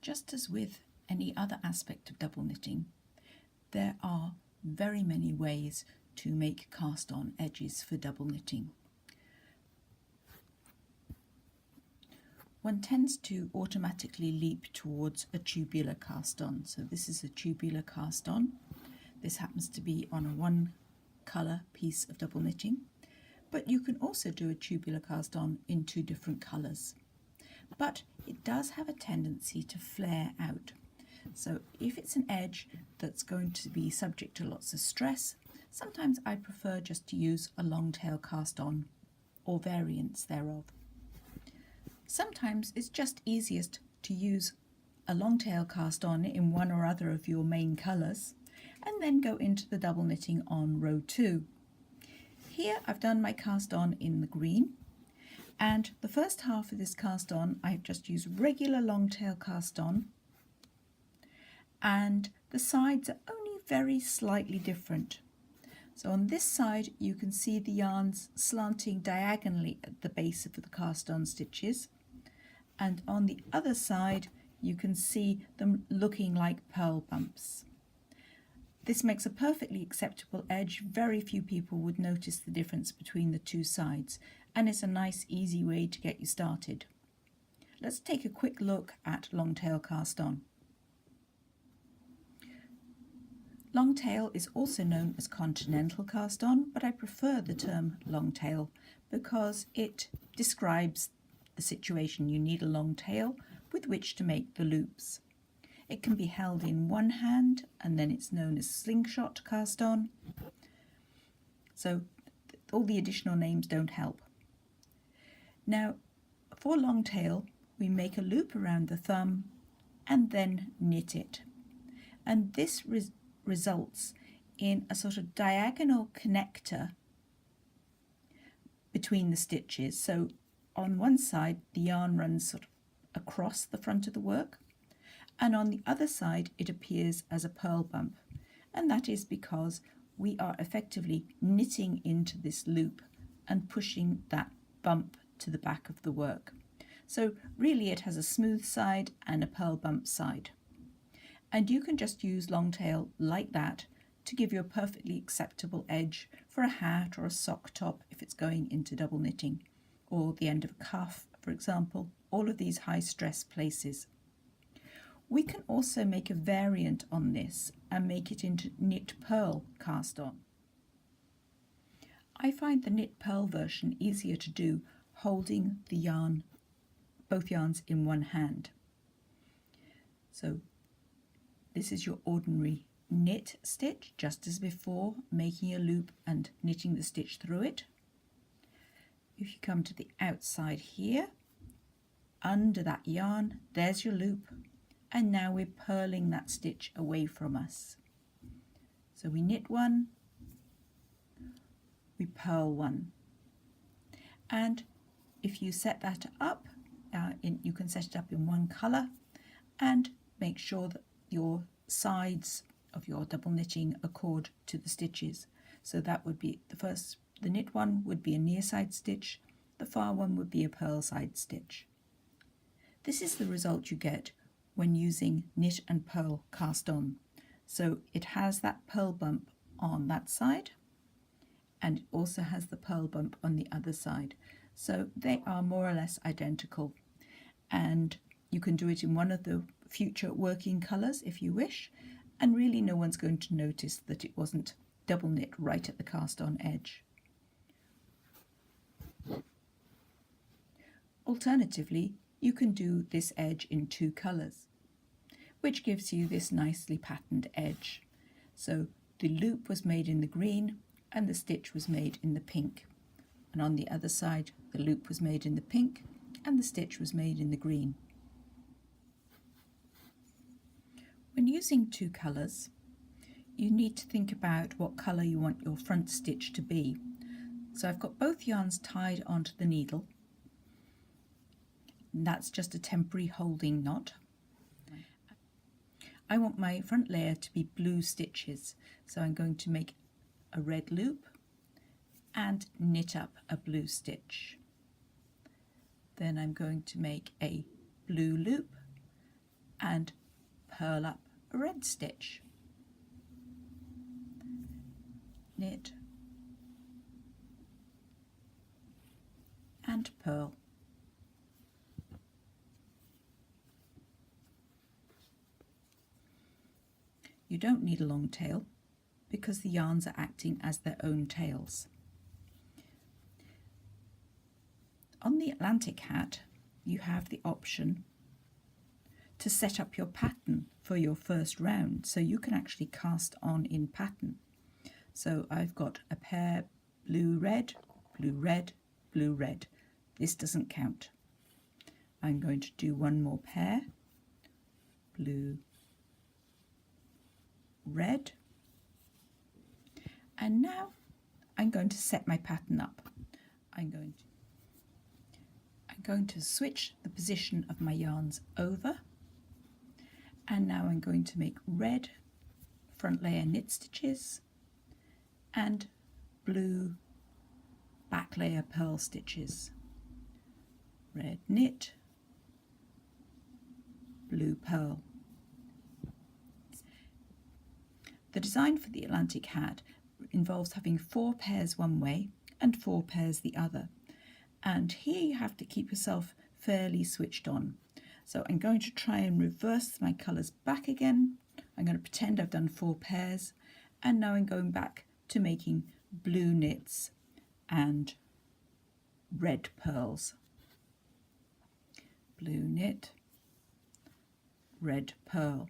Just as with any other aspect of double knitting, there are very many ways to make cast-on edges for double knitting. One tends to automatically leap towards a tubular cast-on. So this is a tubular cast-on. This happens to be on a one colour piece of double knitting, but you can also do a tubular cast-on in two different colours. But it does have a tendency to flare out. So if it's an edge that's going to be subject to lots of stress, sometimes I prefer just to use a long tail cast-on or variants thereof. Sometimes it's just easiest to use a long tail cast-on in one or other of your main colours and then go into the double knitting on row 2. Here I've done my cast-on in the green, and the first half of this cast-on I've just used regular long tail cast-on, and the sides are only very slightly different. So on this side you can see the yarns slanting diagonally at the base of the cast-on stitches, and on the other side you can see them looking like purl bumps. This makes a perfectly acceptable edge. Very few people would notice the difference between the two sides, and it's a nice easy way to get you started. Let's take a quick look at long tail cast-on. Long tail is also known as continental cast-on, but I prefer the term long tail because it describes the situation. You need a long tail with which to make the loops. It can be held in one hand, and then it's known as slingshot cast-on. So all the additional names don't help. Now, for long tail, we make a loop around the thumb and then knit it. And this results in a sort of diagonal connector between the stitches. So on one side, the yarn runs sort of across the front of the work, and on the other side it appears as a purl bump, and that is because we are effectively knitting into this loop and pushing that bump to the back of the work. So really it has a smooth side and a purl bump side, and you can just use long tail like that to give you a perfectly acceptable edge for a hat or a sock top if it's going into double knitting, or the end of a cuff, for example, all of these high stress places. We can also make a variant on this and make it into Knit-purl cast-on. I find the Knit-purl version easier to do holding the yarn, both yarns in one hand. So this is your ordinary knit stitch, just as before, making a loop and knitting the stitch through it. If you come to the outside here, under that yarn, there's your loop. And now we're purling that stitch away from us. So we knit one, we purl one. And if you set that up, you can set it up in one colour and make sure that your sides of your double knitting accord to the stitches. So that would be the knit one would be a near side stitch, the far one would be a purl side stitch. This is the result you get when using knit and purl cast on. So it has that purl bump on that side, and it also has the purl bump on the other side. So they are more or less identical, and you can do it in one of the future working colours if you wish, and really no one's going to notice that it wasn't double knit right at the cast on edge. Alternatively, you can do this edge in two colours, which gives you this nicely patterned edge. So the loop was made in the green and the stitch was made in the pink. And on the other side, the loop was made in the pink and the stitch was made in the green. When using two colours, you need to think about what colour you want your front stitch to be. So I've got both yarns tied onto the needle. And that's just a temporary holding knot. I want my front layer to be blue stitches, so I'm going to make a red loop and knit up a blue stitch. Then I'm going to make a blue loop and purl up a red stitch. Knit and purl. You don't need a long tail because the yarns are acting as their own tails. On the Atlantic hat, you have the option to set up your pattern for your first round, so you can actually cast on in pattern. So I've got a pair blue, red, blue, red, blue, red. This doesn't count. I'm going to do one more pair, blue, red, and now I'm going to set my pattern up. I'm going to switch the position of my yarns over, and now I'm going to make red front layer knit stitches and blue back layer purl stitches. Red knit, blue purl. The design for the Atlantic hat involves having 4 pairs one way and 4 pairs the other. And here you have to keep yourself fairly switched on. So I'm going to try and reverse my colours back again. I'm going to pretend I've done 4 pairs, and now I'm going back to making blue knits and red purls. Blue knit, red purl.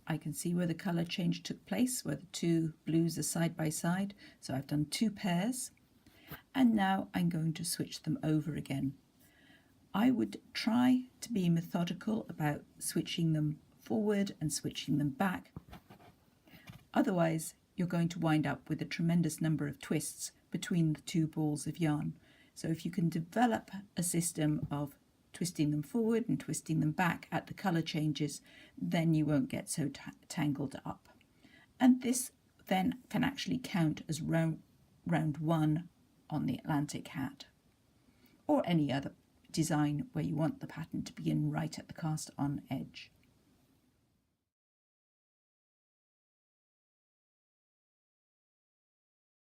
I can see where the colour change took place, where the 2 blues are side by side. So I've done 2 pairs, and now I'm going to switch them over again. I would try to be methodical about switching them forward and switching them back. Otherwise, you're going to wind up with a tremendous number of twists between the 2 balls of yarn. So if you can develop a system of twisting them forward and twisting them back at the colour changes, then you won't get so tangled up. And this then can actually count as round 1 on the Atlantic hat, or any other design where you want the pattern to begin right at the cast on edge.